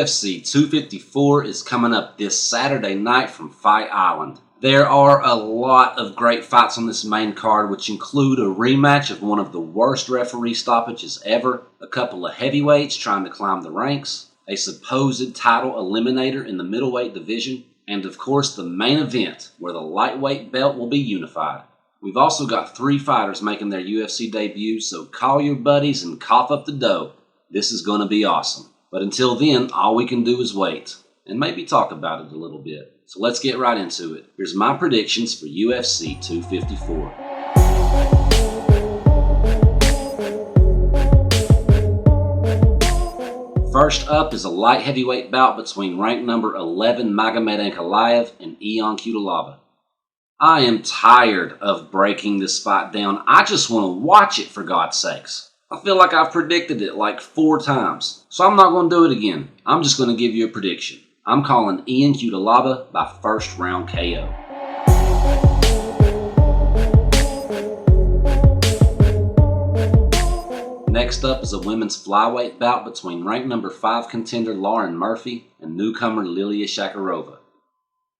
UFC 254 is coming up this Saturday night from Fight Island. There are a lot of great fights on this main card, which include a rematch of one of the worst referee stoppages ever, a couple of heavyweights trying to climb the ranks, a supposed title eliminator in the middleweight division, and of course the main event where the lightweight belt will be unified. We've also got 3 fighters making their UFC debuts, so call your buddies and cough up the dough. This is going to be awesome. But until then, all we can do is wait and maybe talk about it a little bit. So let's get right into it. Here's my predictions for UFC 254. First up is a light heavyweight bout between ranked number 11 Magomed Ankalaev and Cutelaba. I am tired of breaking this fight down. I just want to watch it, for God's sakes. I feel like I've predicted it like 4 times, so I'm not going to do it again. I'm just going to give you a prediction. I'm calling Cutelaba by first round KO. Next up is a women's flyweight bout between ranked number 5 contender Lauren Murphy and newcomer Lilia Shakarova.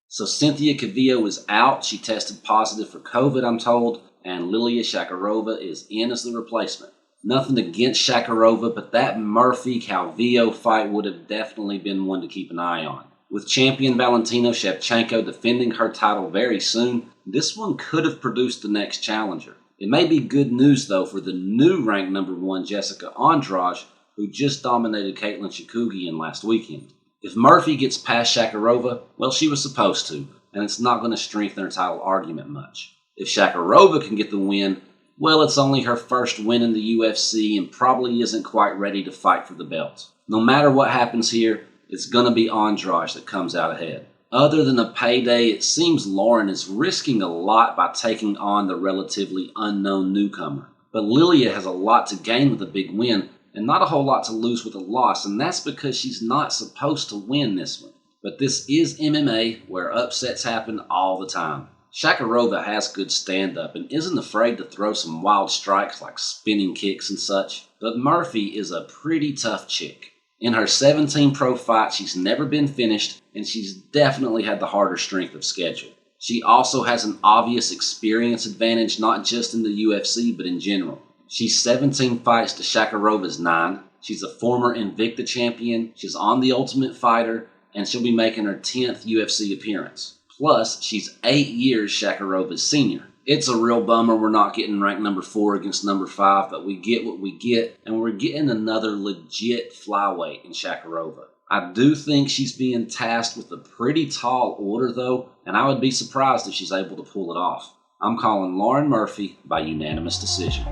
So Cynthia Calvillo is out. She tested positive for COVID, I'm told, and Lilia Shakarova is in as the replacement. Nothing against Shakarova, but that Murphy-Calvillo fight would have definitely been one to keep an eye on. With champion Valentina Shevchenko defending her title very soon, this one could have produced the next challenger. It may be good news, though, for the new ranked number 1 Jessica Andrade, who just dominated Caitlin Chookagian last weekend. If Murphy gets past Shakarova, well, she was supposed to, and it's not going to strengthen her title argument much. If Shakarova can get the win, well, it's only her first win in the UFC and probably isn't quite ready to fight for the belt. No matter what happens here, it's going to be Andrade that comes out ahead. Other than a payday, it seems Lauren is risking a lot by taking on the relatively unknown newcomer. But Lilia has a lot to gain with a big win and not a whole lot to lose with a loss, and that's because she's not supposed to win this one. But this is MMA, where upsets happen all the time. Shakarova has good stand-up and isn't afraid to throw some wild strikes like spinning kicks and such, but Murphy is a pretty tough chick. In her 17 pro fights, she's never been finished, and she's definitely had the harder strength of schedule. She also has an obvious experience advantage, not just in the UFC, but in general. She's 17 fights to Shakarova's 9. She's a former Invicta champion, she's on The Ultimate Fighter, and she'll be making her 10th UFC appearance. Plus, she's 8 years Shakarova's senior. It's a real bummer we're not getting ranked number 4 against number 5, but we get what we get, and we're getting another legit flyweight in Shakarova. I do think she's being tasked with a pretty tall order, though, and I would be surprised if she's able to pull it off. I'm calling Lauren Murphy by unanimous decision.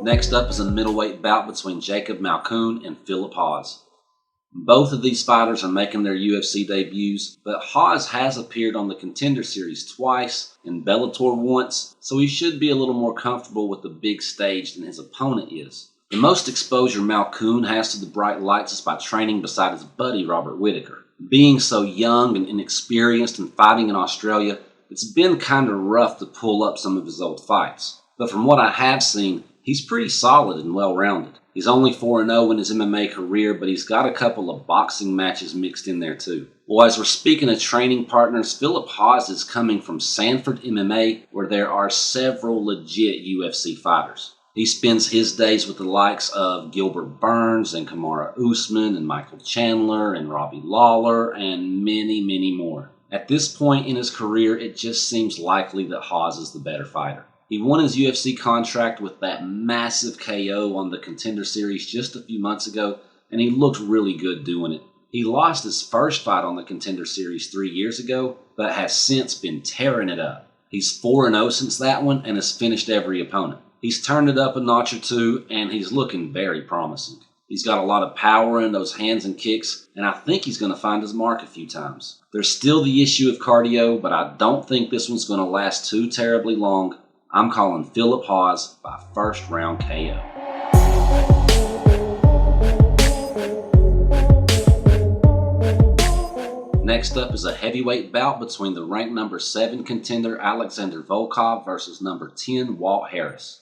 Next up is a middleweight bout between Jacob Malkoun and Philip Hawes. Both of these fighters are making their UFC debuts, but Hawes has appeared on the Contender Series twice and Bellator once, so he should be a little more comfortable with the big stage than his opponent is. The most exposure Malkoun has to the bright lights is by training beside his buddy Robert Whittaker. Being so young and inexperienced and fighting in Australia, it's been kind of rough to pull up some of his old fights. But from what I have seen, he's pretty solid and well-rounded. He's only 4-0 in his MMA career, but he's got a couple of boxing matches mixed in there too. Well, as we're speaking of training partners, Philip Hawes is coming from Sanford MMA, where there are several legit UFC fighters. He spends his days with the likes of Gilbert Burns and Kamaru Usman and Michael Chandler and Robbie Lawler and many, many more. At this point in his career, it just seems likely that Hawes is the better fighter. He won his UFC contract with that massive KO on the Contender Series just a few months ago, and he looked really good doing it. He lost his first fight on the Contender Series 3 years ago, but has since been tearing it up. He's 4-0 since that one and has finished every opponent. He's turned it up a notch or two, and he's looking very promising. He's got a lot of power in those hands and kicks, and I think he's going to find his mark a few times. There's still the issue of cardio, but I don't think this one's going to last too terribly long. I'm calling Philip Hawes by first round KO. Next up is a heavyweight bout between the ranked number 7 contender Alexander Volkov versus number 10 Walt Harris.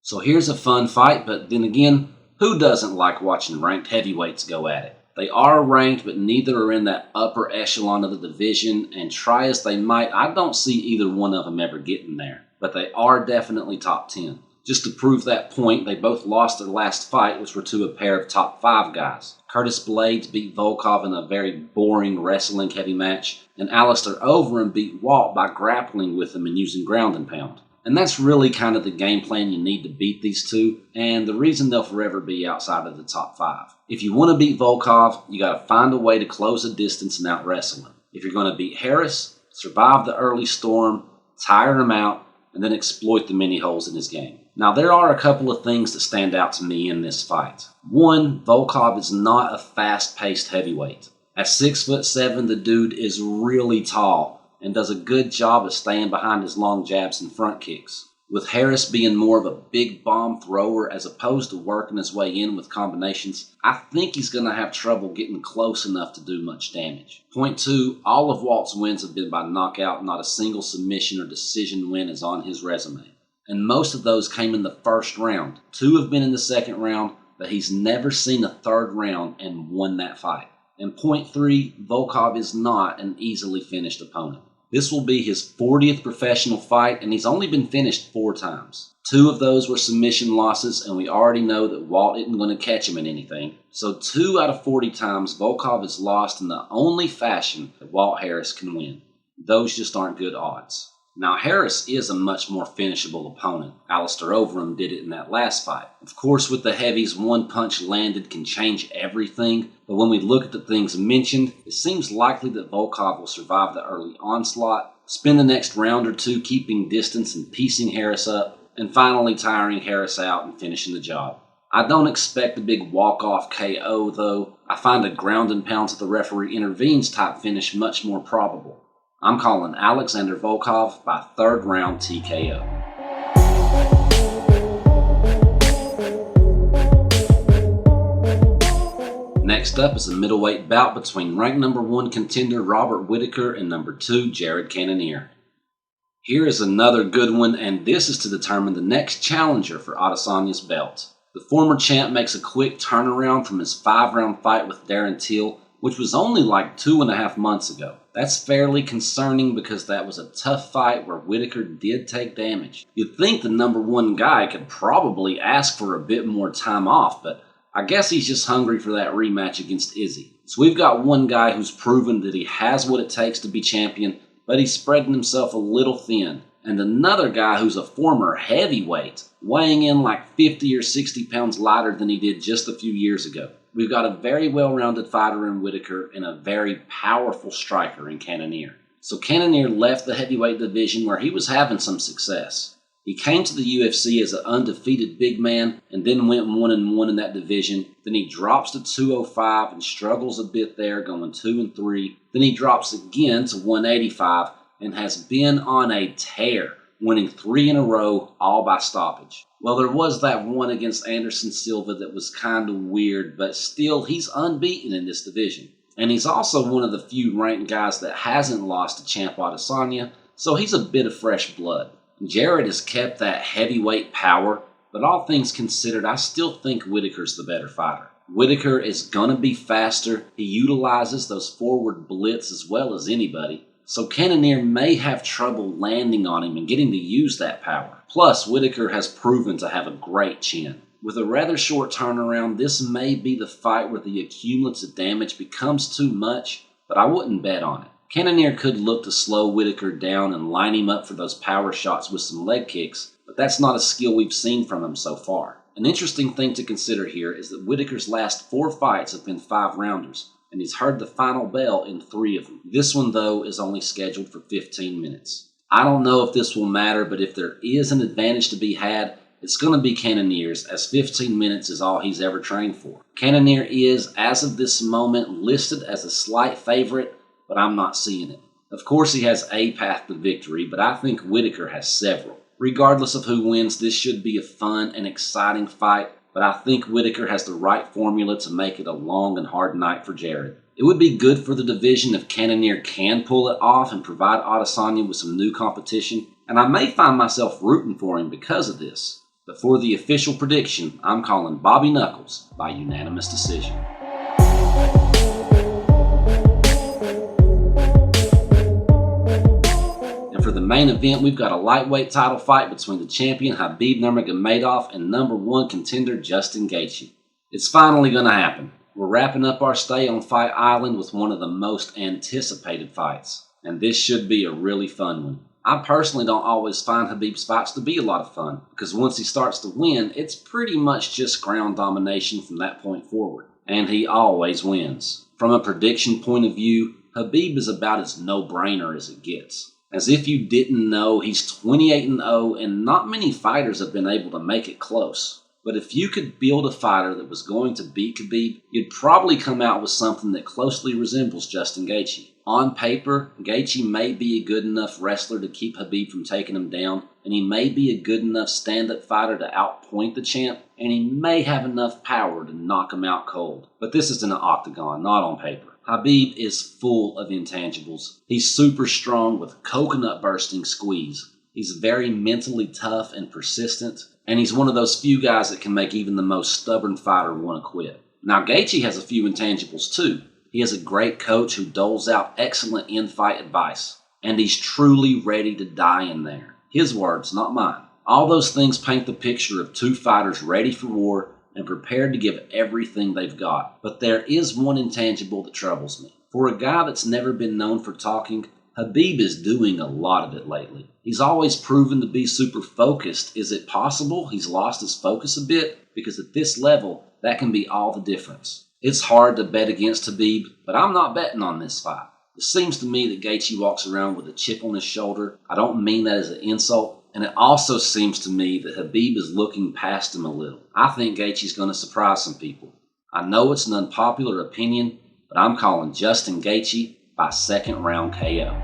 So here's a fun fight, but then again, who doesn't like watching ranked heavyweights go at it? They are ranked, but neither are in that upper echelon of the division, and try as they might, I don't see either one of them ever getting there. But they are definitely top 10. Just to prove that point, they both lost their last fight, which were to a pair of top 5 guys. Curtis Blades beat Volkov in a very boring wrestling heavy match, and Alistair Overeem beat Walt by grappling with him and using ground and pound. And that's really kind of the game plan you need to beat these two, and the reason they'll forever be outside of the top 5. If you want to beat Volkov, you got to find a way to close the distance and out-wrestle him. If you're going to beat Harris, survive the early storm, tire him out, and then exploit the many holes in his game. Now, there are a couple of things that stand out to me in this fight. One, Volkov is not a fast-paced heavyweight. At 6'7", the dude is really tall and does a good job of staying behind his long jabs and front kicks. With Harris being more of a big bomb thrower as opposed to working his way in with combinations, I think he's going to have trouble getting close enough to do much damage. Point 2, all of Walt's wins have been by knockout, not a single submission or decision win is on his resume. And most of those came in the first round. 2 have been in the second round, but he's never seen a third round and won that fight. And point 3, Volkov is not an easily finished opponent. This will be his 40th professional fight, and he's only been finished 4 times. 2 of those were submission losses, and we already know that Walt isn't going to catch him in anything. So 2 out of 40 times, Volkov is lost in the only fashion that Walt Harris can win. Those just aren't good odds. Now, Harris is a much more finishable opponent. Alistair Overeem did it in that last fight. Of course, with the heavies, one punch landed can change everything, but when we look at the things mentioned, it seems likely that Volkov will survive the early onslaught, spend the next round or 2 keeping distance and piecing Harris up, and finally tiring Harris out and finishing the job. I don't expect a big walk-off KO, though. I find a ground and pound to the referee intervenes type finish much more probable. I'm calling Alexander Volkov by 3rd round TKO. Next up is a middleweight bout between ranked number 1 contender Robert Whittaker and number 2 Jared Cannonier. Here is another good one, and this is to determine the next challenger for Adesanya's belt. The former champ makes a quick turnaround from his 5-round fight with Darren Till, which was only like 2.5 months ago. That's fairly concerning because that was a tough fight where Whittaker did take damage. You'd think the number 1 guy could probably ask for a bit more time off, but I guess he's just hungry for that rematch against Izzy. So we've got one guy who's proven that he has what it takes to be champion, but he's spreading himself a little thin. And another guy who's a former heavyweight, weighing in like 50 or 60 pounds lighter than he did just a few years ago. We've got a very well-rounded fighter in Whittaker and a very powerful striker in Cannonier. So Cannonier left the heavyweight division where he was having some success. He came to the UFC as an undefeated big man and then went 1-1 in that division. Then he drops to 205 and struggles a bit there, going 2-3. Then he drops again to 185 and has been on a tear, winning 3 in a row, all by stoppage. Well, there was that one against Anderson Silva that was kind of weird, but still, he's unbeaten in this division. And he's also one of the few ranked guys that hasn't lost to Champ Adesanya, so he's a bit of fresh blood. Jared has kept that heavyweight power, but all things considered, I still think Whittaker's the better fighter. Whittaker is going to be faster. He utilizes those forward blitz as well as anybody. So Cannonier may have trouble landing on him and getting to use that power. Plus, Whittaker has proven to have a great chin. With a rather short turnaround, this may be the fight where the accumulative damage becomes too much, but I wouldn't bet on it. Cannonier could look to slow Whittaker down and line him up for those power shots with some leg kicks, but that's not a skill we've seen from him so far. An interesting thing to consider here is that Whittaker's last 4 fights have been 5-rounders, and he's heard the final bell in 3 of them. This one, though, is only scheduled for 15 minutes. I don't know if this will matter, but if there is an advantage to be had, it's going to be Cannonier's, as 15 minutes is all he's ever trained for. Cannonier is, as of this moment, listed as a slight favorite, but I'm not seeing it. Of course, he has a path to victory, but I think Whittaker has several. Regardless of who wins, this should be a fun and exciting fight, but I think Whittaker has the right formula to make it a long and hard night for Jared. It would be good for the division if Cannonier can pull it off and provide Adesanya with some new competition, and I may find myself rooting for him because of this. But for the official prediction, I'm calling Bobby Knuckles by unanimous decision. And for the main event, we've got a lightweight title fight between the champion Khabib Nurmagomedov and #1 contender Justin Gaethje. It's finally going to happen. We're wrapping up our stay on Fight Island with one of the most anticipated fights, and this should be a really fun one. I personally don't always find Khabib's fights to be a lot of fun, because once he starts to win, it's pretty much just ground domination from that point forward, and he always wins. From a prediction point of view, Khabib is about as no-brainer as it gets. As if you didn't know, he's 28-0, and not many fighters have been able to make it close. But if you could build a fighter that was going to beat Khabib, you'd probably come out with something that closely resembles Justin Gaethje. On paper, Gaethje may be a good enough wrestler to keep Khabib from taking him down, and he may be a good enough stand-up fighter to outpoint the champ, and he may have enough power to knock him out cold. But this is in an octagon, not on paper. Khabib is full of intangibles. He's super strong with coconut-bursting squeeze. He's very mentally tough and persistent, and he's one of those few guys that can make even the most stubborn fighter want to quit. Now, Gaethje has a few intangibles too. He has a great coach who doles out excellent in-fight advice, and he's truly ready to die in there. His words, not mine. All those things paint the picture of two fighters ready for war and prepared to give everything they've got. But there is one intangible that troubles me. For a guy that's never been known for talking, Khabib is doing a lot of it lately. He's always proven to be super focused. Is it possible he's lost his focus a bit? Because at this level, that can be all the difference. It's hard to bet against Khabib, but I'm not betting on this fight. It seems to me that Gaethje walks around with a chip on his shoulder. I don't mean that as an insult. And it also seems to me that Khabib is looking past him a little. I think Gaethje's going to surprise some people. I know it's an unpopular opinion, but I'm calling Justin Gaethje by second round KO.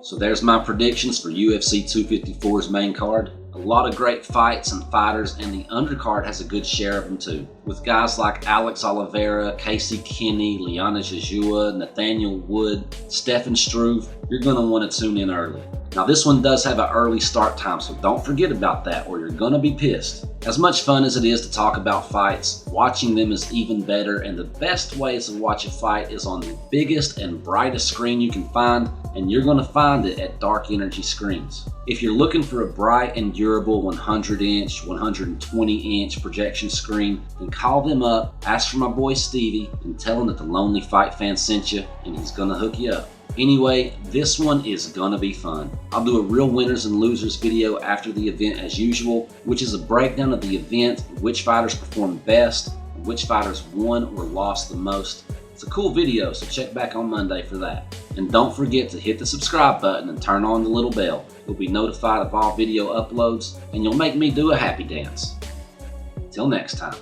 So there's my predictions for UFC 254's main card. A lot of great fights and fighters, and the undercard has a good share of them too. With guys like Alex Oliveira, Casey Kenny, Liana Jajua, Nathaniel Wood, Stefan Struve, you're going to want to tune in early. Now this one does have an early start time, so don't forget about that or you're going to be pissed. As much fun as it is to talk about fights, watching them is even better, and the best way to watch a fight is on the biggest and brightest screen you can find, and you're going to find it at Dark Energy Screens. If you're looking for a bright and durable 100-inch, 120-inch projection screen, then call them up, ask for my boy Stevie, and tell him that the Lonely Fight Fan sent you, and he's going to hook you up. Anyway, this one is gonna be fun. I'll do a real winners and losers video after the event as usual, which is a breakdown of the event, which fighters performed best, and which fighters won or lost the most. It's a cool video, so check back on Monday for that. And don't forget to hit the subscribe button and turn on the little bell. You'll be notified of all video uploads, and you'll make me do a happy dance. Till next time.